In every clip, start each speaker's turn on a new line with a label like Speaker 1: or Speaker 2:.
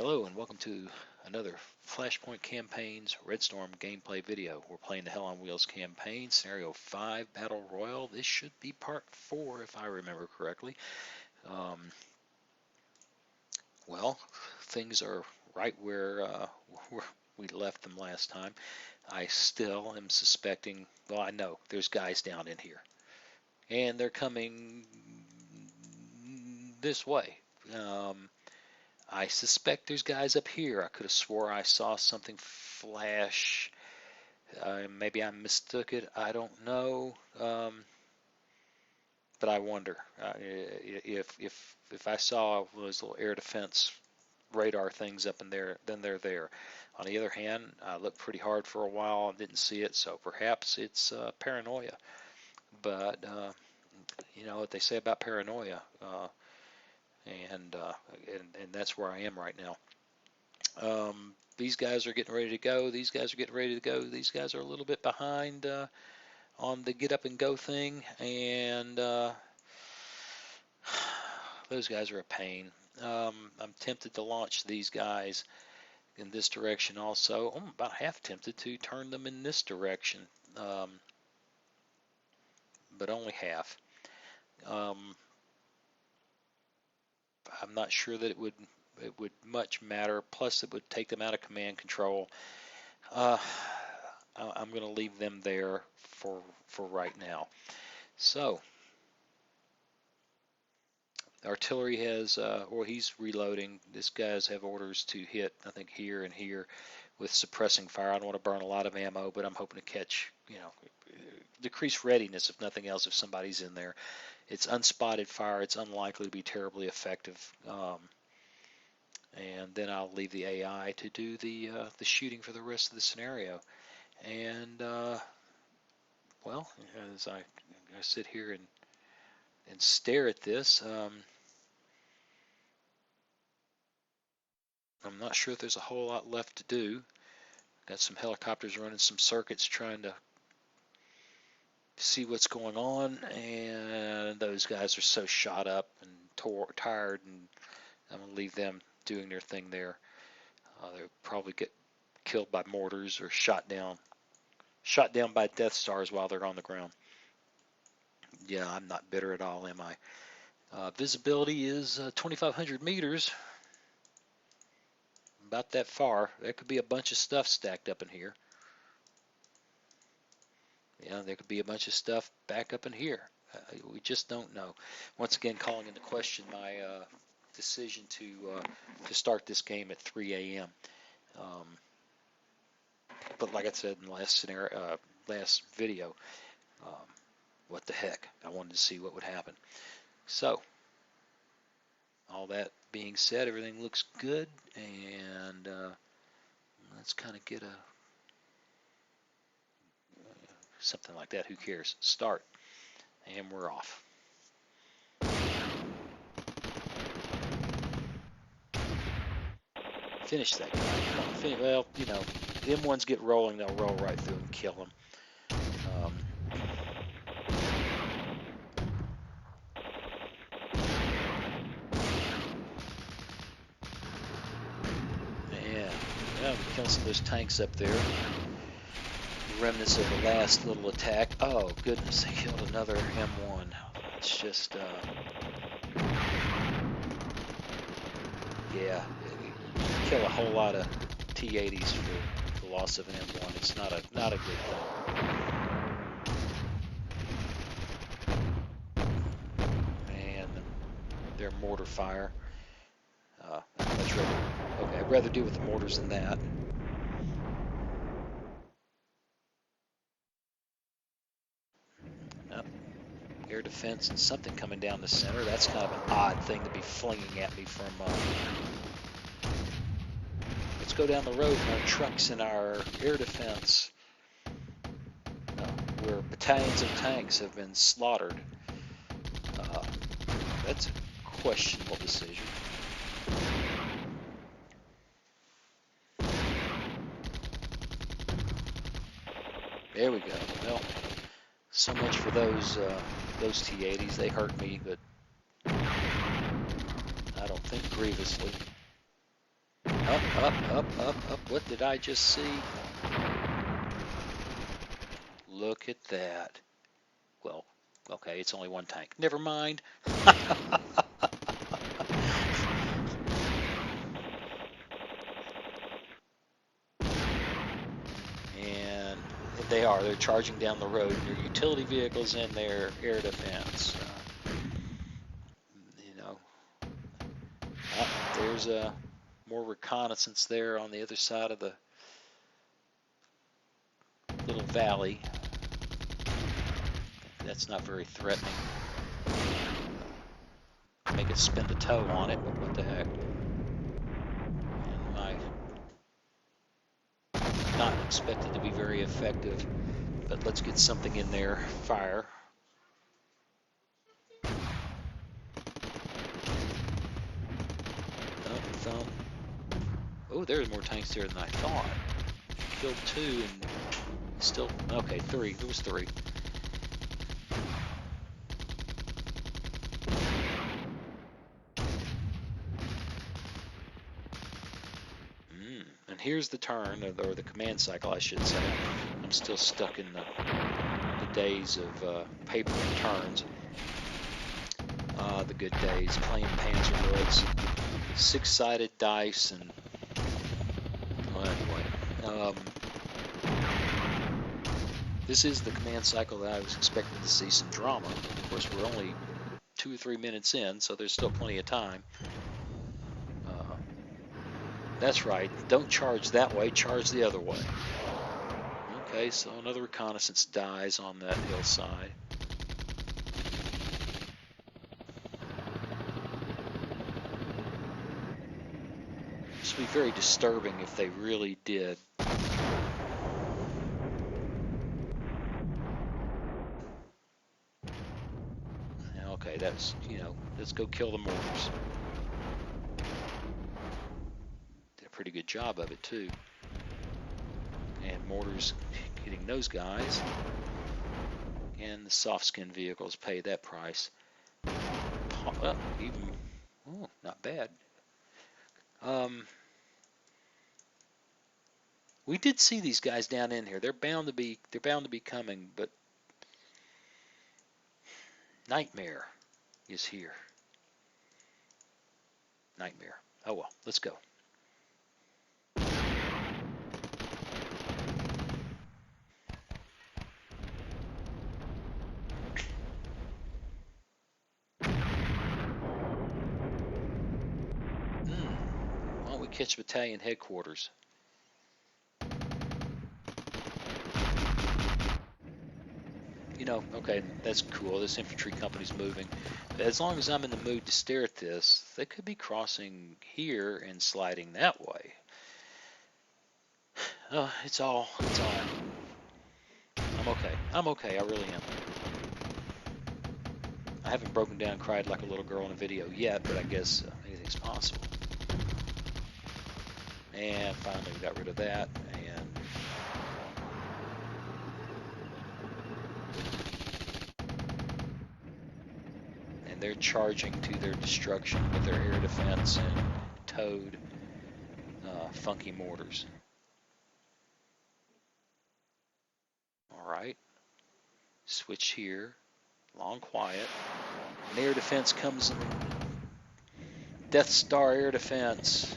Speaker 1: Hello and welcome to another Flashpoint Campaigns Red Storm gameplay video. We're playing the Hell on Wheels campaign, Scenario 5 Battle Royal. This should be part 4 if I remember correctly. Well, things are right where we left them last time. I still am suspecting, well, I know there's guys down in here. And they're coming this way. I suspect there's guys up here. I could have swore I saw something flash. Maybe I mistook it. I don't know. But I wonder if I saw those little air defense radar things up in there, then they're there. On the other hand, I looked pretty hard for a while and didn't see it, so perhaps it's paranoia. But you know what they say about paranoia. And that's where I am right now. These guys are getting ready to go. These guys are getting ready to go. These guys are a little bit behind on the get up and go thing, and those guys are a pain. I'm tempted to launch these guys in this direction also. I'm about half tempted to turn them in this direction, but only half. I'm not sure that it would much matter. Plus, it would take them out of command control. I'm going to leave them there for right now. So, artillery has, or he's reloading. This guys have orders to hit, I think, here and here with suppressing fire. I don't want to burn a lot of ammo, but I'm hoping to catch, decrease readiness if nothing else if somebody's in there. It's unspotted fire. It's unlikely to be terribly effective. And then I'll leave the AI to do the shooting for the rest of the scenario. And well, as I sit here and stare at this, I'm not sure if there's a whole lot left to do. Got some helicopters running some circuits trying to see what's going on, and those guys are so shot up and tired, and I'm going to leave them doing their thing there. They'll probably get killed by mortars or shot down by Death Stars while they're on the ground. Yeah, I'm not bitter at all, am I? Visibility is 2,500 meters. About that far. There could be a bunch of stuff stacked up in here. Yeah, there could be a bunch of stuff back up in here. We just don't know. Once again, calling into question my decision to start this game at 3 a.m. But like I said in the last video, what the heck? I wanted to see what would happen. So, all that being said, everything looks good, and let's kind of get something like that. Who cares? Start, and we're off. Finish that guy. Well, M1s get rolling, they'll roll right through and kill them. Well, we killed some of those tanks up there. The remnants of the last little attack. Oh, goodness, they killed another M1. It's just, yeah, kill a whole lot of T-80s for the loss of an M1. It's not a good thing. And their mortar fire. I'd rather deal with the mortars than that. Air defense and something coming down the center. That's kind of an odd thing to be flinging at me from. Let's go down the road in our trucks and our air defense, where battalions of tanks have been slaughtered. That's a questionable decision. There we go. Well, so much for those T-80s. They hurt me, but I don't think grievously. Up. What did I just see? Look at that. Well, okay, it's only one tank. Never mind. And they're charging down the road. Their utility vehicles and their air defense. There's more reconnaissance there on the other side of the little valley. That's not very threatening. Make it spin the toe on it, but what the heck. And not expected to be very effective, but let's get something in there. Fire. Thump. Oh, there's more tanks there than I thought. Killed 2 and still, okay, 3. There was 3. And here's the turn, or the command cycle, I should say. I'm still stuck in the days of paper and turns. The good days, playing Panzer Blitz. 6-sided dice, and well, anyway. This is the command cycle that I was expecting to see some drama. Of course, we're only 2 or 3 minutes in, so there's still plenty of time. That's right. Don't charge that way. Charge the other way. Okay, so another reconnaissance dies on that hillside. This would be very disturbing if they really did. Okay, that's, let's go kill the mortars. Did a pretty good job of it, too. And mortars hitting those guys. And the soft skin vehicles pay that price. Well, not bad. We did see these guys down in here. They're bound to be coming, but Nightmare is here. Nightmare. Oh well, let's go. Why don't we catch battalion headquarters? Okay, that's cool. This infantry company's moving. But as long as I'm in the mood to stare at this, they could be crossing here and sliding that way. It's all. I'm okay. I really am. I haven't broken down and cried like a little girl in a video yet, but I guess anything's possible. And finally we got rid of that. And they're charging to their destruction with their air defense and towed funky mortars. Alright. Switch here. Long quiet. And air defense comes in. Death Star air defense.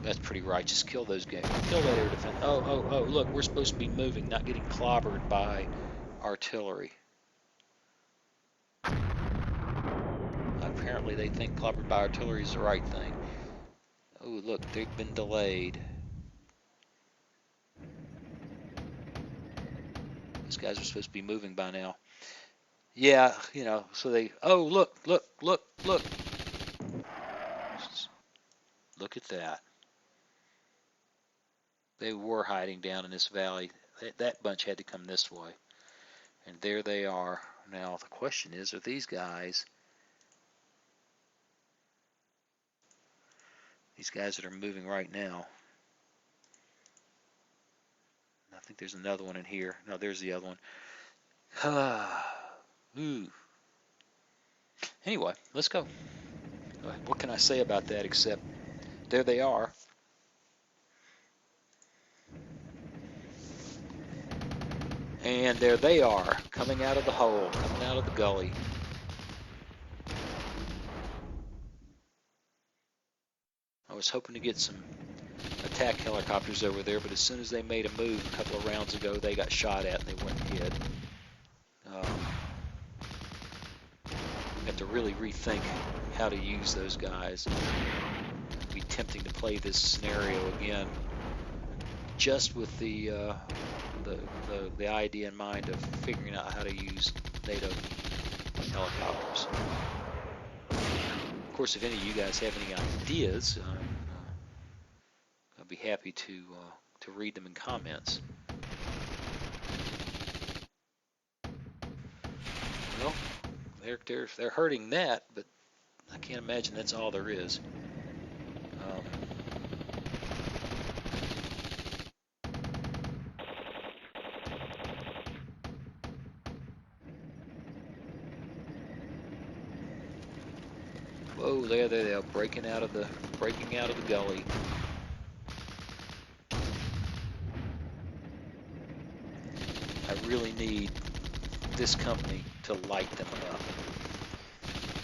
Speaker 1: That's pretty righteous. Kill those guys. Kill that air defense. Oh, look, we're supposed to be moving, not getting clobbered by artillery. Apparently they think clobbered by artillery is the right thing. Oh, look, they've been delayed. These guys are supposed to be moving by now. Yeah, so they... Oh, look. Look at that. They were hiding down in this valley. That bunch had to come this way. And there they are. Now, the question is, are these guys... These guys that are moving right now. I think there's another one in here. No, there's the other one. Ooh. Anyway, let's go. What can I say about that except there they are. And there they are, coming out of the hole, coming out of the gully. I was hoping to get some attack helicopters over there, but as soon as they made a move a couple of rounds ago, they got shot at and they went and hid. Have to really rethink how to use those guys. It'd be tempting to play this scenario again, just with the idea in mind of figuring out how to use NATO helicopters. Of course, if any of you guys have any ideas, I'll be happy to read them in comments. Well, they're hurting that, but I can't imagine that's all there is. Whoa, there they are, breaking out of the gully. I really need this company to light them up,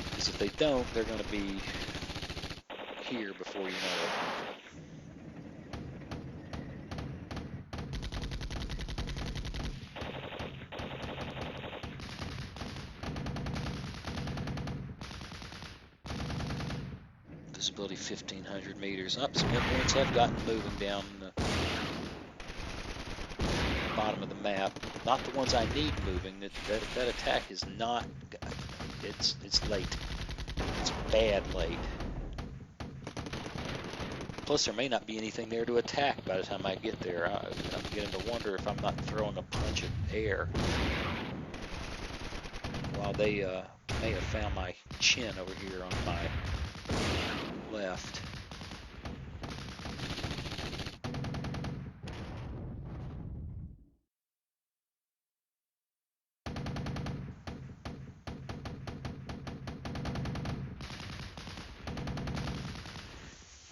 Speaker 1: because if they don't, they're going to be here before you know it. Visibility 1,500 meters. Up some influence I've gotten moving down the bottom of the map. Not the ones I need moving. That attack is not. It's late. It's bad late. Plus, there may not be anything there to attack by the time I get there. I'm beginning to wonder if I'm not throwing a punch of air. While they may have found my chin over here on my left.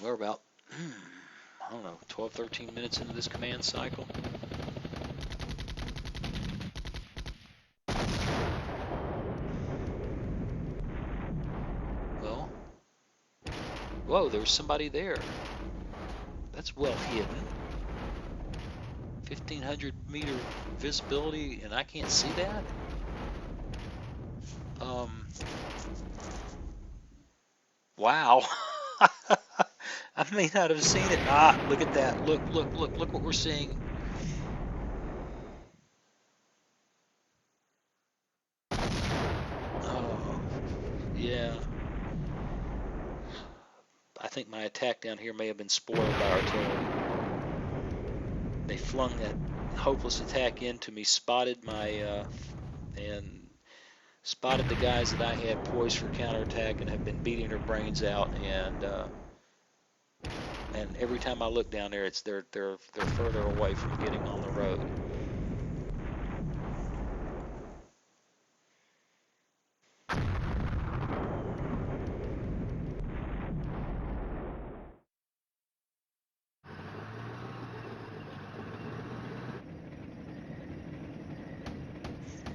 Speaker 1: We're about, I don't know, 12, 13 minutes into this command cycle. Well, whoa, there was somebody there. That's well hidden. 1,500 meter visibility, and I can't see that? Wow. I may not have seen it. Ah, look at that. Look what we're seeing. Oh, yeah. I think my attack down here may have been spoiled by artillery. They flung that hopeless attack into me, spotted my, and spotted the guys that I had poised for counterattack and have been beating their brains out, and every time I look down there, it's they're further away from getting on the road.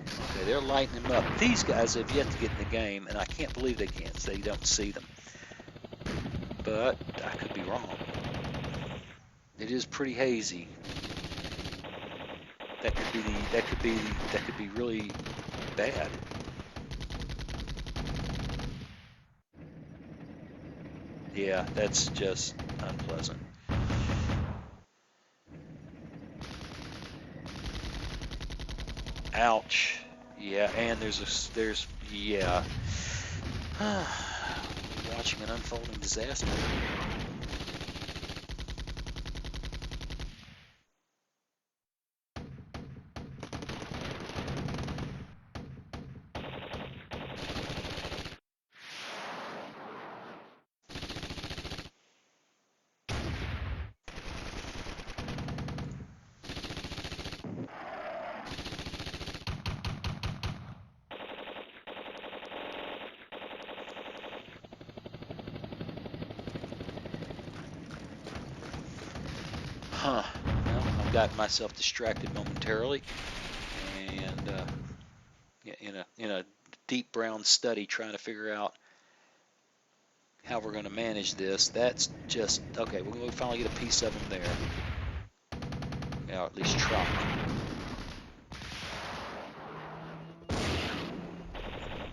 Speaker 1: Okay, they're lighting them up. These guys have yet to get in the game, and I can't believe they can't. They don't see them. But I could be wrong. It is pretty hazy. That could be really bad. Yeah, that's just unpleasant. Ouch. Yeah, and there's yeah. Watching an unfolding disaster. Well, I've got myself distracted momentarily, and in a deep brown study trying to figure out how we're going to manage this. That's just okay. We're going to finally get a piece of them there. Yeah, or at least try.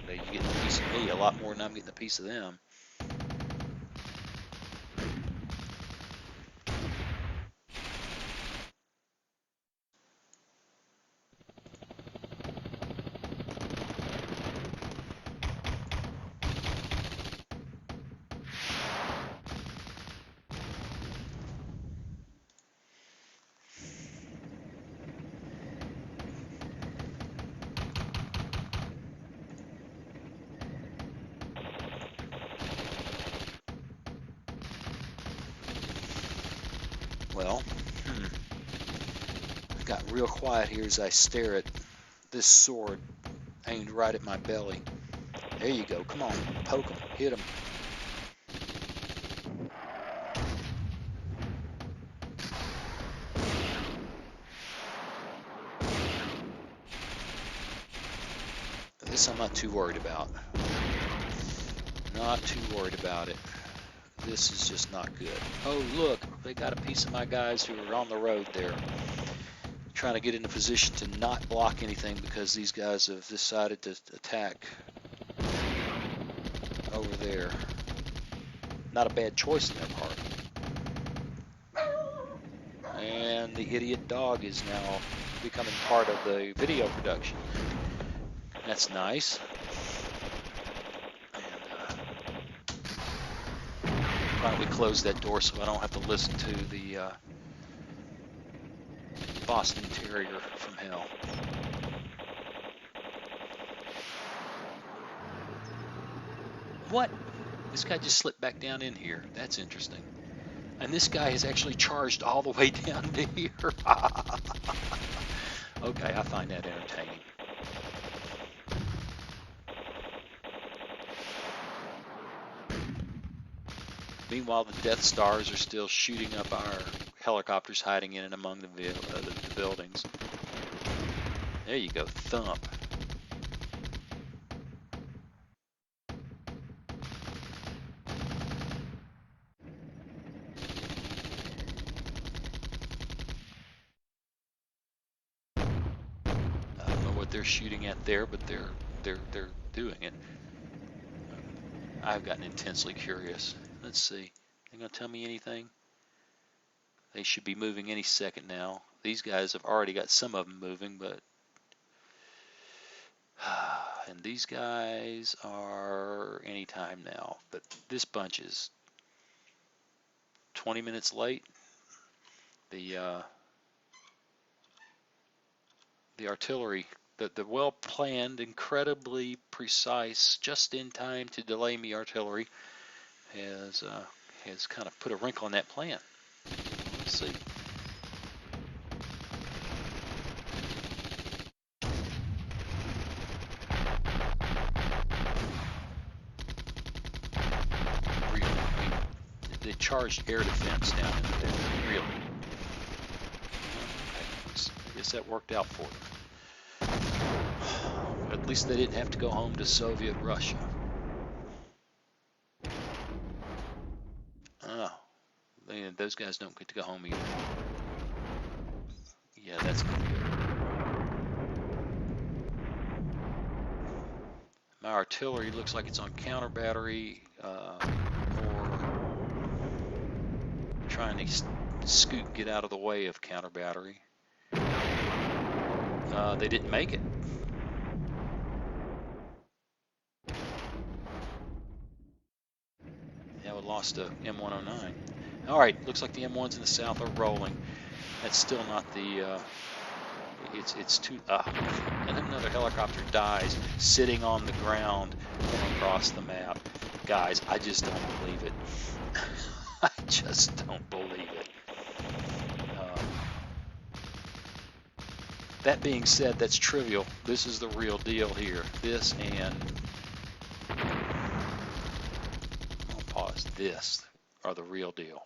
Speaker 1: You're getting a piece of me a lot more than I'm getting a piece of them. Well, I got real quiet here as I stare at this sword aimed right at my belly. There you go. Come on. Poke him. Hit him. This I'm not too worried about. Not too worried about it. This is just not good. Oh, look. They got a piece of my guys who are on the road there. Trying to get in a position to not block anything because these guys have decided to attack over there. Not a bad choice on their part. And the idiot dog is now becoming part of the video production. That's nice. And why don't we close that door so I don't have to listen to the Boston Terrier from hell. What? This guy just slipped back down in here. That's interesting. And this guy has actually charged all the way down to here. Okay, I find that entertaining. Meanwhile, the Death Stars are still shooting up our helicopters hiding in and among the buildings. There you go, thump. I don't know what they're shooting at there, but they're doing it. I've gotten intensely curious. Let's see. They gonna tell me anything? They should be moving any second now. These guys have already got some of them moving, but and these guys are anytime now. But this bunch is 20 minutes late. The artillery, the well-planned, incredibly precise, just-in-time to delay me artillery has kind of put a wrinkle in that plan. Let's see. Really, I mean, they charged air defense down in there. Really. Okay, I guess that worked out for them. At least they didn't have to go home to Soviet Russia. Oh, those guys don't get to go home either. Yeah, that's good. My artillery looks like it's on counter battery or trying to scoot and get out of the way of counter battery. They didn't make it. Yeah, we lost a M109. All right, looks like the M1s in the south are rolling. That's still not the. It's too. And another helicopter dies sitting on the ground across the map. Guys, I just don't believe it. I just don't believe it. That being said, that's trivial. This is the real deal here. This and I'll pause. This are the real deal.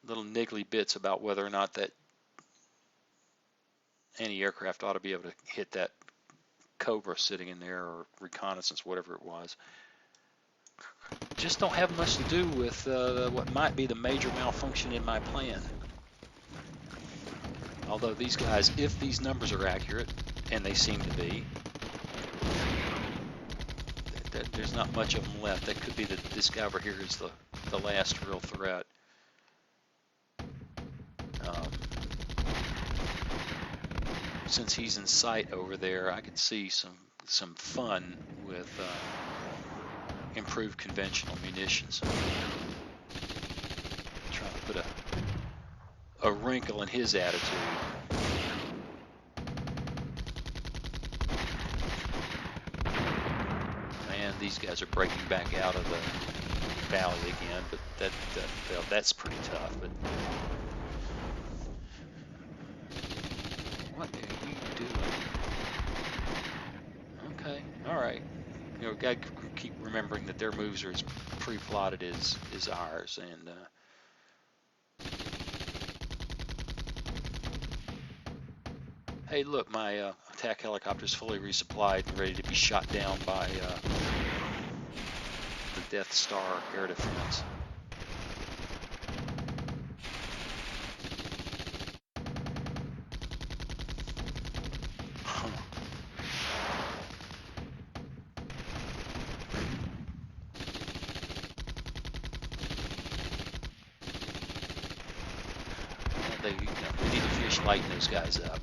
Speaker 1: little niggly bits about whether or not that anti-aircraft ought to be able to hit that Cobra sitting in there, or reconnaissance, whatever it was. Just don't have much to do with what might be the major malfunction in my plan. Although these guys, if these numbers are accurate, and they seem to be, there's not much of them left. That could be that this guy over here is the last real threat. Since he's in sight over there, I could see some fun with improved conventional munitions. Trying to put a wrinkle in his attitude. Man, these guys are breaking back out of the valley again, but that's pretty tough. But what are you doing? Okay, all right. You know, gotta keep remembering that their moves are as pre-plotted as ours, and hey, look, my attack helicopter is fully resupplied and ready to be shot down by the Death Star air defense. We need to finish lighting those guys up.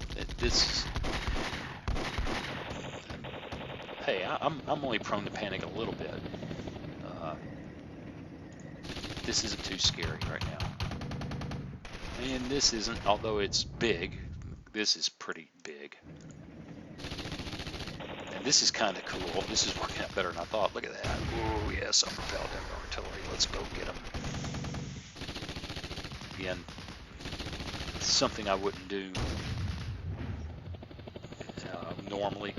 Speaker 1: Hey, I'm only prone to panic a little bit. This isn't too scary right now. And this isn't, although it's big, this is pretty big. And this is kind of cool. This is working out better than I thought. Look at that. Oh, yes, self-propelled artillery. Let's go get them. Again, something I wouldn't do normally.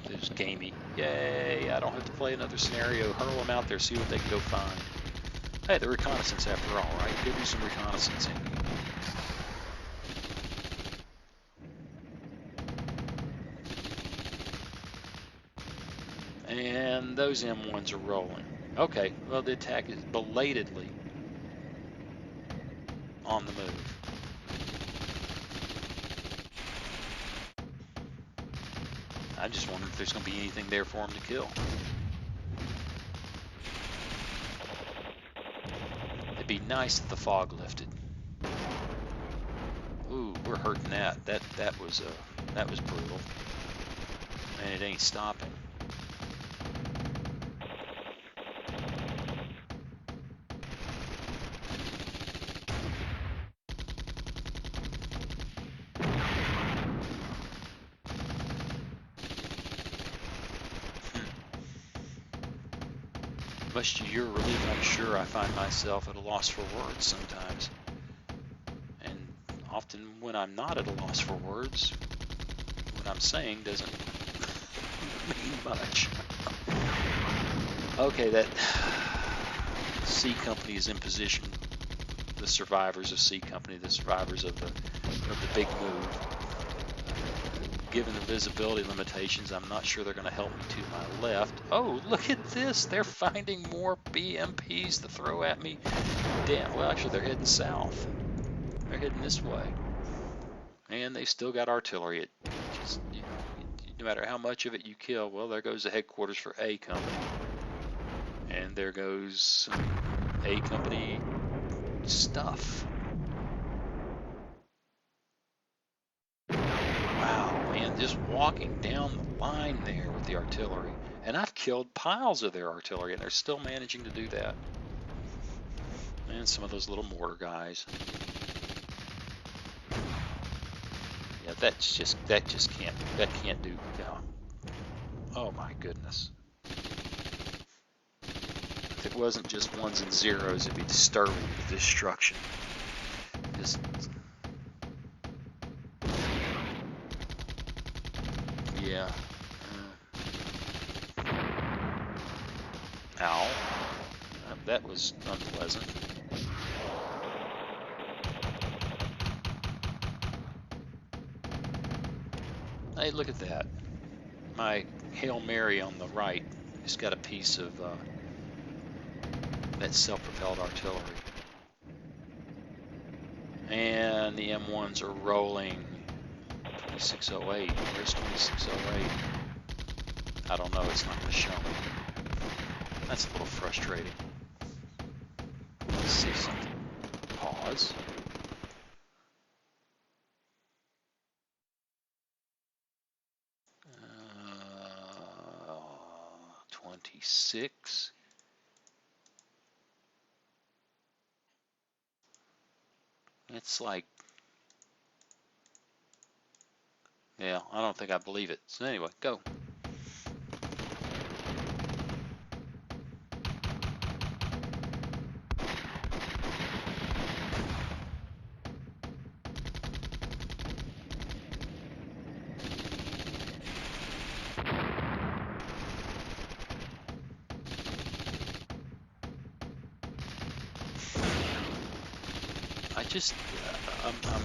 Speaker 1: It's gamey. Yay, I don't have to play another scenario. Hurl them out there, see what they can go find. Hey, the reconnaissance after all, right? Give me some reconnaissance. And those M1s are rolling. Okay, well, the attack is belatedly on the move. I just wonder if there's going to be anything there for him to kill. It'd be nice if the fog lifted. Ooh, we're hurting that. That was brutal, and it ain't stopping. Much to your relief, I'm sure I find myself at a loss for words sometimes. And often when I'm not at a loss for words, what I'm saying doesn't mean much. Okay, that C Company is in position. The survivors of C Company, the survivors of the big move. Given the visibility limitations, I'm not sure they're going to help me to my left. Oh, look at this. They're finding more BMPs to throw at me. Damn, well, actually, they're heading south. They're heading this way. And they've still got artillery. It just, you know, no matter how much of it you kill, well, there goes the headquarters for A Company. And there goes some A Company stuff. Just walking down the line there with the artillery, and I've killed piles of their artillery, and they're still managing to do that. And some of those little mortar guys. Yeah, that can't do. Oh my goodness! If it wasn't just ones and zeros, it'd be disturbing, the destruction. Just. Yeah. Ow. That was unpleasant. Hey, look at that. My Hail Mary on the right has got a piece of that self-propelled artillery. And the M1s are rolling. 2608. Where's 2608? I don't know. It's not going to show me. That's a little frustrating. Let's see something. Pause. 26. It's like, yeah, I don't think I believe it. So anyway, go.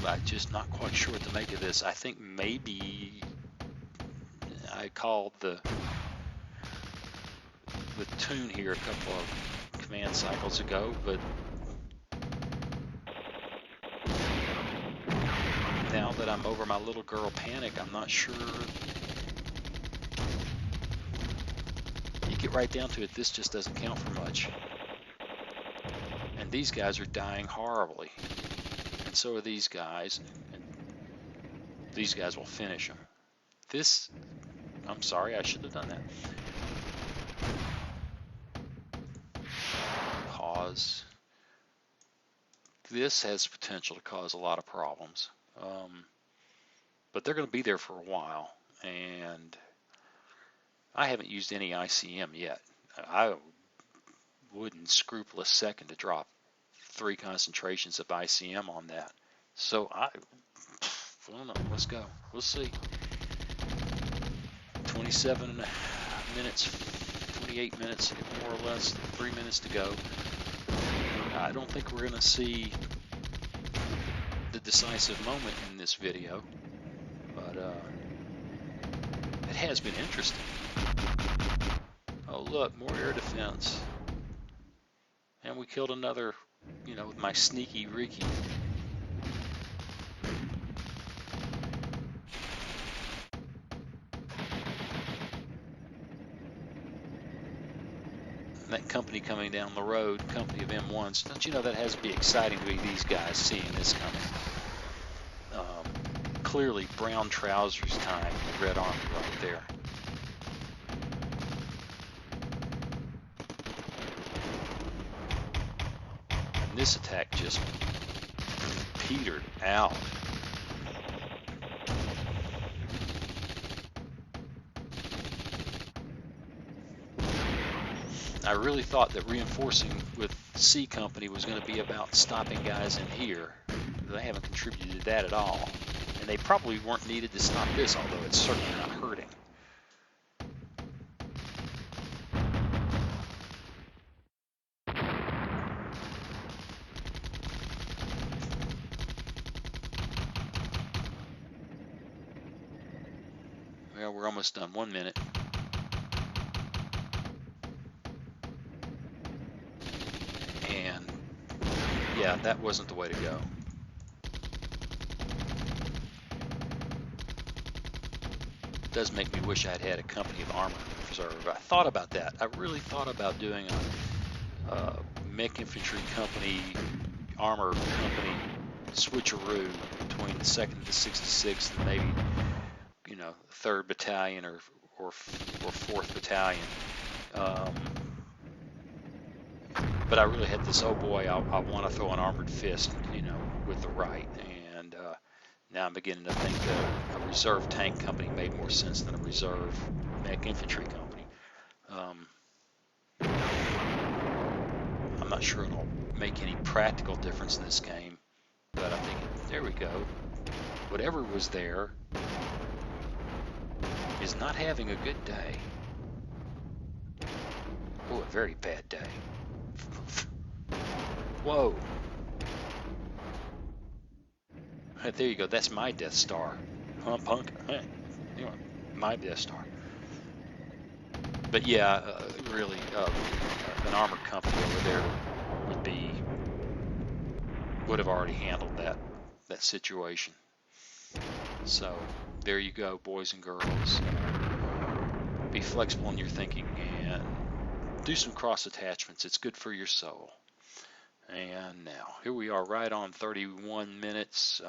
Speaker 1: I'm just not quite sure what to make of this. I think maybe I called the tune here a couple of command cycles ago, but now that I'm over my little girl panic, I'm not sure. You get right down to it, this just doesn't count for much. And these guys are dying horribly. And so are these guys. And these guys will finish them. This, I'm sorry, I should have done that. Pause. This has potential to cause a lot of problems. But they're going to be there for a while. And I haven't used any ICM yet. I wouldn't scruple a second to drop 3 concentrations of ICM on that. So I don't know. Let's go. We'll see. 27 minutes, 28 minutes, more or less, 3 minutes to go. I don't think we're going to see the decisive moment in this video, but it has been interesting. Oh look, more air defense. And we killed another, you know, with my sneaky Ricky. That company coming down the road, company of M1s, don't you know that has to be exciting to be these guys seeing this coming? Clearly brown trousers time, red army right there. And this attack just petered out. I really thought that reinforcing with C Company was going to be about stopping guys in here. They haven't contributed to that at all. And they probably weren't needed to stop this, although it's certainly not hurting. Well, we're almost done. 1 minute. And yeah, that wasn't the way to go. It does make me wish I'd had a company of armor reserve. I thought about that. I really thought about doing a mech infantry company, armor company switcheroo between the 2nd and the 66th and maybe, you know, 3rd Battalion or 4th Battalion. But I really had this, oh boy, I want to throw an armored fist, you know, with the right. And now I'm beginning to think that a reserve tank company made more sense than a reserve mech infantry company. I'm not sure it'll make any practical difference in this game, but I'm thinking, there we go. Whatever was there is not having a good day. Oh, a very bad day. Whoa. There you go. That's my Death Star. Huh, punk? Anyway, might be a star. But yeah, really, an armored company over there would have already handled that situation. So there you go, boys and girls. Be flexible in your thinking and do some cross attachments. It's good for your soul. And now here we are, right on 31 minutes.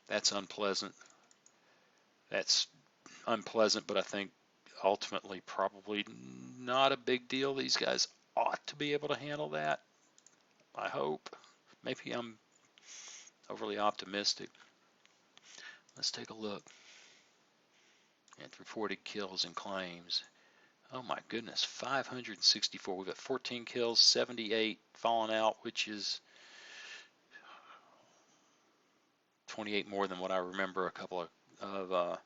Speaker 1: That's unpleasant. That's unpleasant, but I think ultimately probably not a big deal. These guys ought to be able to handle that. I hope. Maybe I'm overly optimistic. Let's take a look at reported kills and claims. Oh my goodness, 564. We've got 14 kills, 78 fallen out, which is 28 more than what I remember a couple of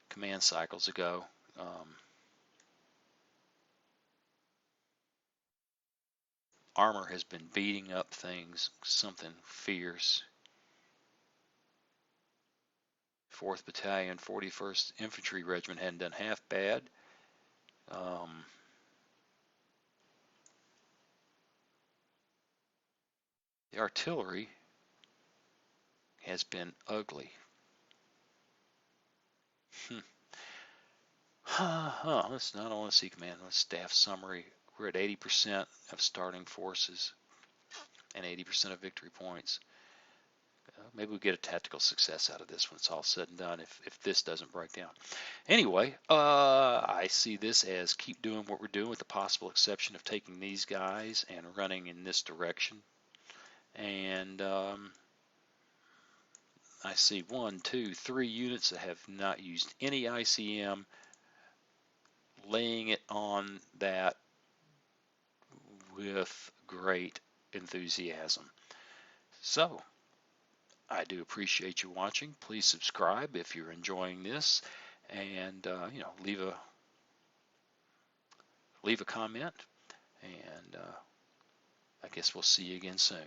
Speaker 1: command cycles ago. Armor has been beating up things, something fierce. 4th Battalion, 41st Infantry Regiment hadn't done half bad. The artillery has been ugly. Let's not only see command, let's staff summary. We're at 80% of starting forces and 80% of victory points. Maybe we'll get a tactical success out of this when it's all said and done if this doesn't break down. Anyway, I see this as keep doing what we're doing with the possible exception of taking these guys and running in this direction. And I see 1, 2, 3 units that have not used any ICM, laying it on that with great enthusiasm. So, I do appreciate you watching. Please subscribe if you're enjoying this, and leave a comment. And I guess we'll see you again soon.